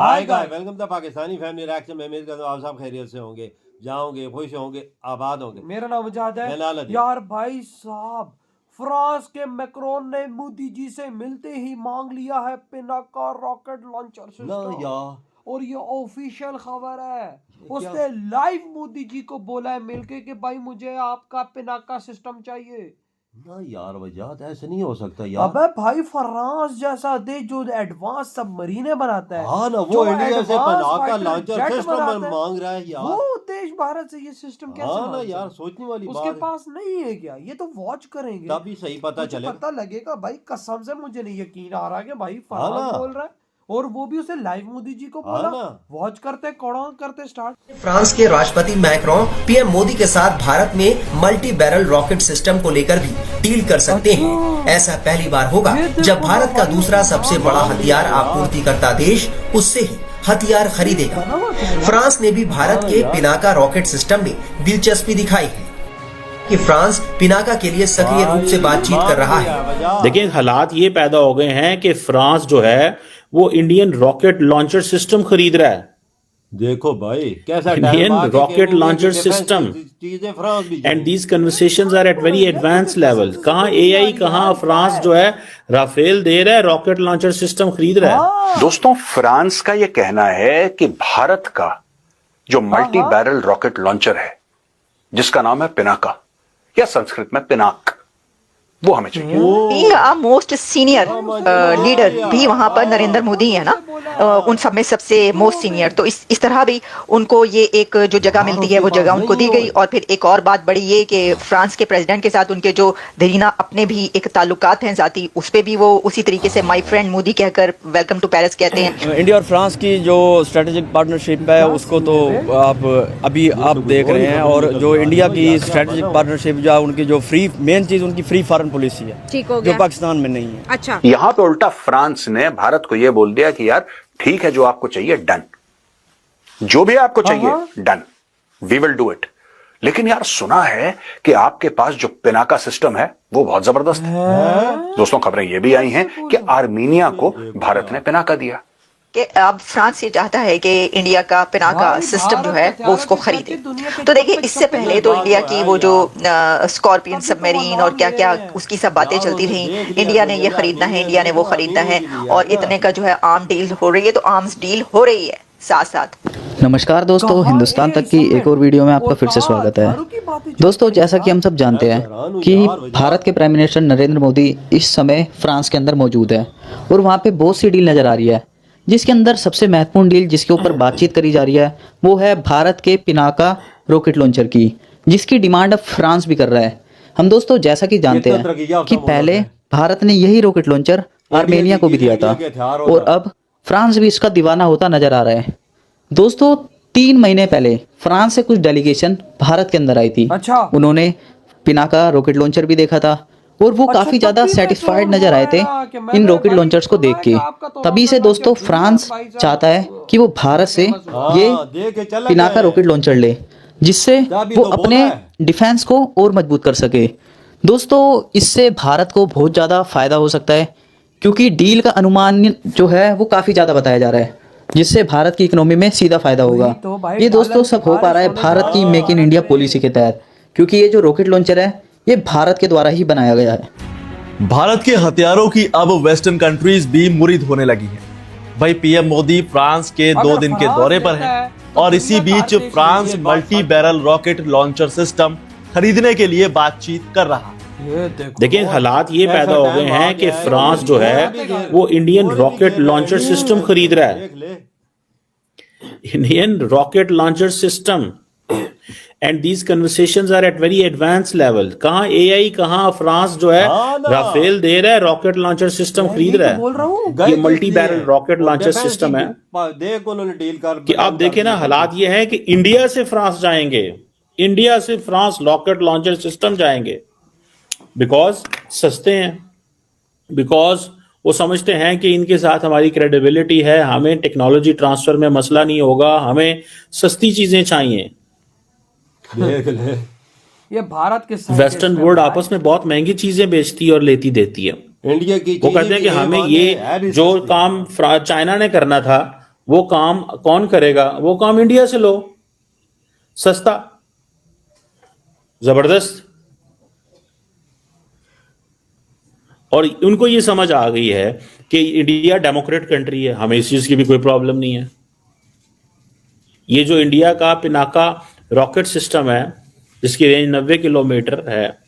Hi guys welcome to Pakistani family reaction में उम्मीद करता हूं आप सब खैरियत से होंगे, जाओगे खुश होंगे, आबाद होंगे। मेरा नाम मुजाहिद है यार भाई साहब। फ्रांस के मैक्रोन ने मोदी जी से मिलते ही मांग लिया है पिनाका रॉकेट लॉन्चर सिस्टम और ये ऑफिशियल खबर है। उसने लाइव मोदी जी को बोला है मिलके कि भाई मुझे आपका पिनाका सिस्टम चाहिए। ना यार वजात ऐसे नहीं हो सकता यार। अबे भाई फ्रांस जैसा देश जो एडवांस सबमरीने बनाता है, हाँ ना, वो इंडिया से पिनाका लॉन्चर सिस्टम मांग रहा है यार। वो देश भारत से ये सिस्टम कैसे हाँ ना यार, सोचने वाली बात उसके है। पास नहीं है क्या? ये तो वॉच करेंगे तभी सही पता चलेगा। पता लगेगा भाई। कसम से मुझे नहीं यकीन आ रहा कि भाई फ्रांस बोल रहा है और वो भी उसे लाइव मोदी जी को बोला। वॉच करते कौन करते स्टार्ट। फ्रांस के राष्ट्रपति मैक्रोन पीएम मोदी के साथ भारत में मल्टी बैरल रॉकेट सिस्टम को लेकर भी डील कर सकते हैं। ऐसा पहली बार होगा जब भारत का दूसरा सबसे बड़ा हथियार आपूर्तिकर्ता देश उससे ही हथियार खरीदेगा। फ्रांस ने भी भारत के पिनाका रॉकेट सिस्टम में दिलचस्पी दिखाई है कि फ्रांस पिनाका के लिए सक्रिय रूप से बातचीत कर रहा है। देखिए हालात ये पैदा हो गए हैं कि फ्रांस जो है वो इंडियन रॉकेट लॉन्चर सिस्टम खरीद रहा है। देखो भाई कैसा Indian rocket launcher system and these conversations are at very advance level. कहाँ एआई, कहाँ फ्रांस जो है राफेल दे रहा है, रॉकेट लॉन्चर सिस्टम खरीद रहा है। दोस्तों, फ्रांस का ये कहना है कि भारत का जो मल्टी बैरल रॉकेट लॉन्चर है जिसका नाम है पिनाका या संस्कृत में पिनाक, वो हमें चाहिए। Being a most senior leader भी वहां पर नरेंद्र मोदी है ना, उन सब में सबसे मोस्ट सीनियर। तो इस तरह भी उनको ये एक जो जगह मिलती है वो जगह उनको दी गई। और फिर एक और बात बड़ी ये कि फ्रांस के प्रेसिडेंट के साथ उनके जो दरीना अपने भी एक ताल्लुकात हैं जाती, उस पे भी वो उसी तरीके से माय फ्रेंड मोदी कहकर वेलकम टू पेरिस कहते हैं। इंडिया और फ्रांस की जो स्ट्रेटेजिक पार्टनरशिप है उसको तो आप देख रहे हैं। और जो इंडिया की स्ट्रेटेजिक पार्टनरशिप जो उनकी जो मेन चीज उनकी फ्री फॉरेन पॉलिसी है जो पाकिस्तान में नहीं है। अच्छा, यहाँ पे उल्टा फ्रांस ने भारत को यह बोल दिया कि यार ठीक है, जो आपको चाहिए डन, जो भी आपको चाहिए done, we will do it. लेकिन यार सुना है कि आपके पास जो पिनाका सिस्टम है वो बहुत जबरदस्त है। दोस्तों, खबरें ये भी आई हैं कि आर्मीनिया को भारत ने पिनाका दिया। कि अब फ्रांस ये चाहता है कि इंडिया का पिनाका सिस्टम जो है वो उसको खरीदे। तो देखिए, इससे पहले तो इंडिया की वो जो स्कॉर्पियन सबमरीन और क्या क्या उसकी सब बातें चलती रही। इंडिया ने ये खरीदना है, इंडिया ने वो खरीदना है, और इतने का जो है आर्म डील हो रही है। तो आर्म्स डील हो रही है साथ साथ। नमस्कार दोस्तों, हिंदुस्तान तक की एक और वीडियो में आपका फिर से स्वागत है। दोस्तों, जैसा कि हम सब जानते हैं कि भारत के प्राइम मिनिस्टर नरेंद्र मोदी इस समय फ्रांस के अंदर मौजूद है और वहाँ पे बहुत सी डील नज़र आ रही है, जिसके अंदर सबसे महत्वपूर्ण डील जिसके ऊपर बातचीत करी जा रही है वो है भारत के पिनाका रॉकेट लॉन्चर की, जिसकी डिमांड अब फ्रांस भी कर रहा है। हम दोस्तों जैसा कि जानते हैं कि पहले भारत ने यही रॉकेट लॉन्चर आर्मेनिया को भी दिया था और अब फ्रांस भी इसका दीवाना होता नजर आ रहा है। दोस्तों, 3 महीने पहले फ्रांस से कुछ डेलीगेशन भारत के अंदर आई थी। उन्होंने पिनाका रॉकेट लॉन्चर भी देखा था और वो काफी ज्यादा सेटिस्फाइड नजर आए थे इन रॉकेट लॉन्चर्स को देख के। तभी से दोस्तों फ्रांस चाहता है कि वो भारत से ये पिनाका रॉकेट लॉन्चर ले, जिससे वो अपने डिफेंस को और मजबूत कर सके। दोस्तों, इससे भारत को बहुत ज्यादा फायदा हो सकता है, क्योंकि डील का अनुमान जो है वो काफी ज्यादा बताया जा रहा है, जिससे भारत की इकोनॉमी में सीधा फायदा होगा। ये दोस्तों सब हो पा रहा है भारत की मेक इन इंडिया पॉलिसी के तहत, क्योंकि ये जो रॉकेट लॉन्चर है ये भारत के द्वारा ही बनाया गया है। भारत के हथियारों की अब वेस्टर्न कंट्रीज भी मुरीद होने लगी हैं। भाई पीएम मोदी फ्रांस के 2 दिन के दौरे पर हैं और इसी बीच France multi barrel rocket launcher system खरीदने के लिए बातचीत कर रहा है। देखिए हालात ये पैदा हो गए हैं कि फ्रांस जो है वो इंडियन रॉकेट लॉन्चर सिस्टम खरीद रहा है। Indian rocket launcher system and these conversations are at very advance level. कहाँ एआई, कहाँ फ्रांस जो है राफेल दे रहा है, रॉकेट लॉन्चर सिस्टम खरीद रहा है। ये multi barrel rocket launcher system है कि आप देखें ना, हालात ये है कि इंडिया से फ्रांस जाएंगे, इंडिया से फ्रांस रॉकेट लॉन्चर सिस्टम जाएंगे बिकॉज सस्ते हैं, बिकॉज वो समझते हैं कि इनके साथ हमारी क्रेडिबिलिटी है, हमें टेक्नोलॉजी ट्रांसफर में मसला नहीं होगा, हमें सस्ती चीजें चाहिए। देख ले, ये भारत के वेस्टर्न वर्ल्ड आपस में बहुत महंगी चीजें बेचती है और लेती देती है। इंडिया की वो कहते हैं कि हमें ये जो काम चाइना ने करना था वो काम कौन करेगा? वो काम इंडिया से लो, सस्ता, जबरदस्त। और उनको ये समझ आ गई है कि इंडिया डेमोक्रेट कंट्री है, हमें इस चीज की भी कोई प्रॉब्लम नहीं है। ये जो इंडिया का पिनाका रॉकेट सिस्टम है जिसकी रेंज 90 किलोमीटर है,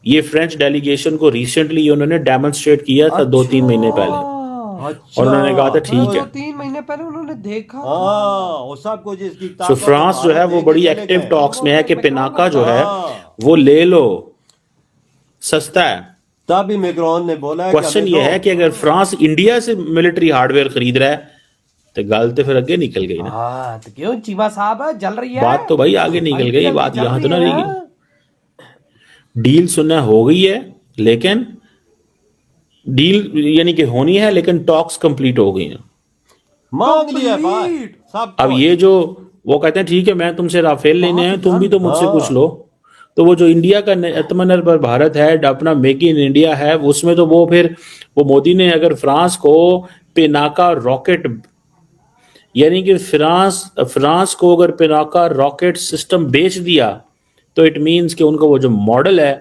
ये फ्रेंच डेलीगेशन को रिसेंटली उन्होंने डेमोन्स्ट्रेट किया था 2-3 महीने पहले, और उन्होंने कहा था ठीक है। 3 महीने पहले उन्होंने देखा वो सब कुछ इसकी तो फ्रांस जो है वो बड़ी एक्टिव टॉक्स में है कि पिनाका जो है वो ले लो, सस्ता है। तभी मैक्रोन ने बोला है क्वेश्चन ये है कि अगर फ्रांस इंडिया से मिलिट्री हार्डवेयर खरीद रहा है तो गल तो फिर आगे निकल गई ना। तो क्यों चीमा साहब जल रही है बात तो भाई आगे निकल गई, बात यहां तो ना रही गई। डील सुनना हो गई है, लेकिन डील यानी कि होनी है, लेकिन टॉक्स कंप्लीट हो गई हैं, मांग लिया भाई सब। अब ये जो वो कहते हैं ठीक है मैं तुमसे राफेल लेने हैं, तुम भी तो मुझसे पूछ लो। तो वो जो इंडिया का आत्मनिर्भर भारत है, अपना मेक इन इंडिया है, उसमें तो वो फिर वो मोदी ने अगर फ्रांस को पिनाका रॉकेट यानी कि फ्रांस को अगर पिनाका रॉकेट सिस्टम बेच दिया तो इट मींस कि उनका वो जो मॉडल है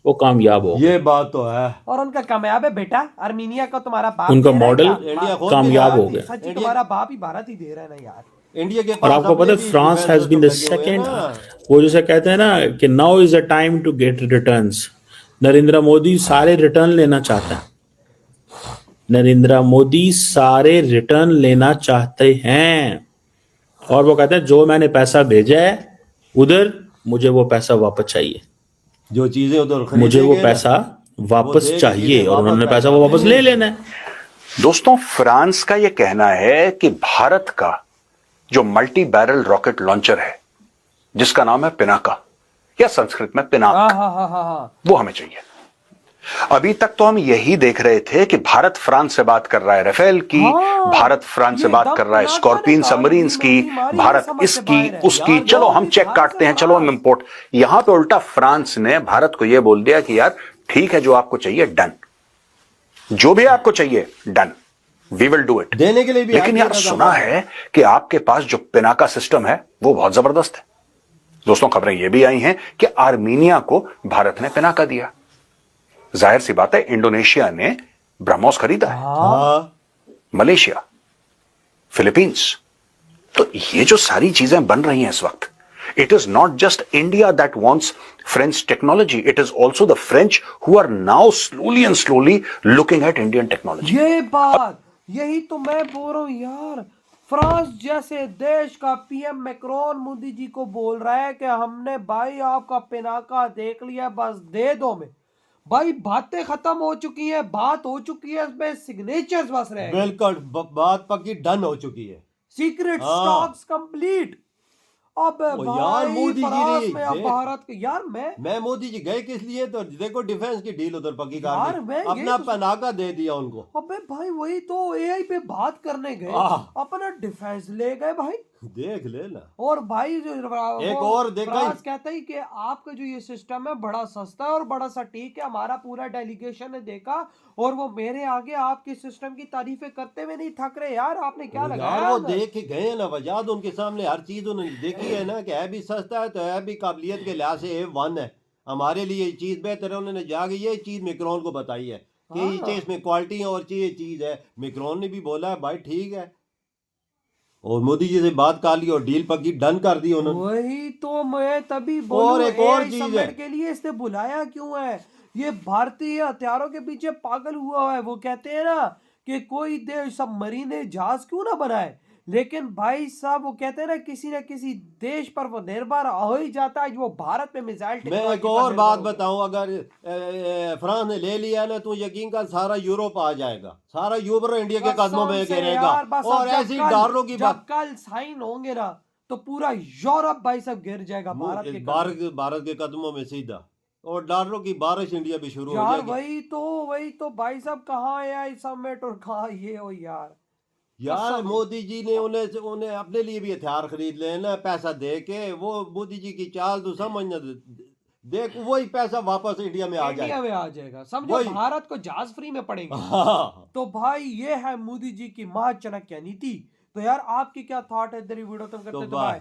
वो कामयाब हो। ये बात तो है, और उनका कामयाब है बेटा। आर्मीनिया का तुम्हारा बाप उनका दे रहा है मॉडल क्या? कामयाब हो गया। सच्ची तुम्हारा बाप ही भारत ही दे रहा है ना यार। इंडिया के और आपको पता है France has been the second, वो जैसे कहते हैं ना कि now is the time to get returns. Narendra Modi सारे रिटर्न लेना चाहता है, नरेंद्र मोदी सारे रिटर्न लेना चाहते हैं, और वो कहते हैं जो मैंने पैसा भेजा है उधर मुझे वो पैसा वापस चाहिए, जो चीजें उधर मुझे वो पैसा वापस चाहिए, और उन्होंने पैसा वो वापस ले लेना है। दोस्तों, फ्रांस का यह कहना है कि भारत का जो मल्टी बैरल रॉकेट लॉन्चर है जिसका नाम है पिनाका या संस्कृत में पिनाक, वो हमें चाहिए। अभी तक तो हम यही देख रहे थे कि भारत फ्रांस से बात कर रहा है राफेल की, भारत फ्रांस से बात कर रहा है स्कॉर्पियन सबमरीन्स की, भारत इसकी उसकी, चलो हम चेक काटते हैं, चलो हम इंपोर्ट। यहां पे उल्टा फ्रांस ने भारत को यह बोल दिया कि यार ठीक है, जो आपको चाहिए डन, जो भी आपको चाहिए done, we will do it, देने के लिए भी। लेकिन यार सुना है कि आपके पास जो पिनाका सिस्टम है वो बहुत जबरदस्त है। दोस्तों, खबरें यह भी आई हैं कि आर्मीनिया को भारत ने पिनाका दिया। जाहिर सी बात है इंडोनेशिया ने ब्रह्मोस खरीदा है, मलेशिया, फिलीपींस। तो ये जो सारी चीजें बन रही हैं इस वक्त, it is not just India that wants French technology, it is also the French who are now slowly and slowly looking at Indian technology. ये बात यही तो मैं बोल रहा हूँ यार। फ्रांस जैसे देश का पीएम मैक्रोन मोदी जी को बोल रहा है कि हमने भाई आपका पिनाका देख लिया, बस दे दो। में भाई बातें खत्म हो चुकी हैं, बात हो चुकी है, इसमें सिग्नेचर्स बस रहे। बिल्कुल बात पक्की डन हो चुकी है, सीक्रेट स्टॉक्स कंप्लीट। अब यार मोदी जी में अब भारत के यार मैं मोदी जी गए किस लिए? तो देखो डिफेंस की डील उधर पक्की कर दी, यार अपना पनाका दे दिया उनको। अबे भाई वही तो एआई पे बात करने गए, अपना डिफेंस ले गए भाई, देख लेना। और भाई जो एक और देखा कहता ही कि आपका जो ये सिस्टम है बड़ा सस्ता है और बड़ा सटीक है। हमारा पूरा डेलीगेशन ने देखा और वो मेरे आगे आपके सिस्टम की तारीफें करते हुए नहीं थक रहे। यार आपने क्या लगाया? वो देख के गए ना वजाद, उनके सामने हर चीज उन्होंने देखी है ना कि है भी सस्ता है तो है भी काबिलियत के लिहाज से A1 है, हमारे लिए ये चीज बेहतर है। उन्होंने जाके ये चीज मैक्रोन को बताई है कि ये इसमें क्वालिटी है और ये चीज है। मैक्रोन ने भी बोला है भाई ठीक है, और मोदी जी से बात कर ली और डील पक्की डन कर दी उन्होंने। वही तो मैं तभी बोलूं, और एक और चीज है के लिए इसने बुलाया क्यों है? ये भारतीय हथियारों के पीछे पागल हुआ है। वो कहते हैं ना कि कोई देश सबमरीन जहाज क्यों ना बनाए, लेकिन भाई साहब वो कहते हैं ना किसी न किसी देश पर वो निर्भर हो ही जाता है जो भारत में मिसाइल। मैं एक और बात बताऊं, अगर फ्रांस ने ले लिया ना तो यकीन कर सारा यूरोप आ जाएगा, सारा यूरोप इंडिया के कदमों में गिरेगा। और ऐसी डॉलरों की बात कल साइन होंगे ना तो पूरा यूरोप भाई सब गिर जाएगा भारत के कदमों में सीधा, और डॉलरों की बारिश इंडिया भी शुरू हो जाएगी। वही तो भाई साहब कहाँ है समिट और कहाँ ये हो यार मोदी जी ने उन्हें अपने लिए भी हथियार खरीद लेना पैसा दे के। वो मोदी जी की चाल तो समझना देख वही पैसा वापस इंडिया में आ इंडिया जाए, में आ जाएगा, समझो वही। भारत को जहाज फ्री में पड़ेंगे। हाँ। तो भाई ये है मोदी जी की महाचाणक्य नीति। तो यार आपकी क्या थॉट है, इधर ही वीडियो तुम करते तो तो भाई